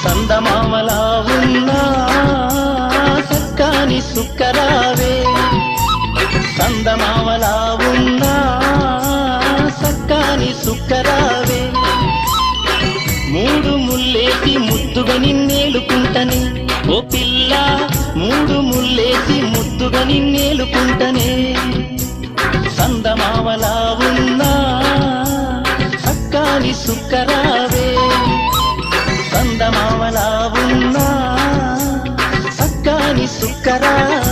సందమామలా ఉన్నా సక్కాని సుక్కరావే, సందమామలా ఉన్నా సక్కాని సుక్కరావే, మూడు ముల్లేసి ముద్దుగా నిన్నేలుకుంటనే ఓ పిల్ల, మూడు ముల్లేసి ముద్దుగా నిన్నేలుకుంటనే. సందమామలా ఉన్నా సక్కాని సుక్కరావే, సందమామలా ఉన్నా సక్కాని సుక్కరావే.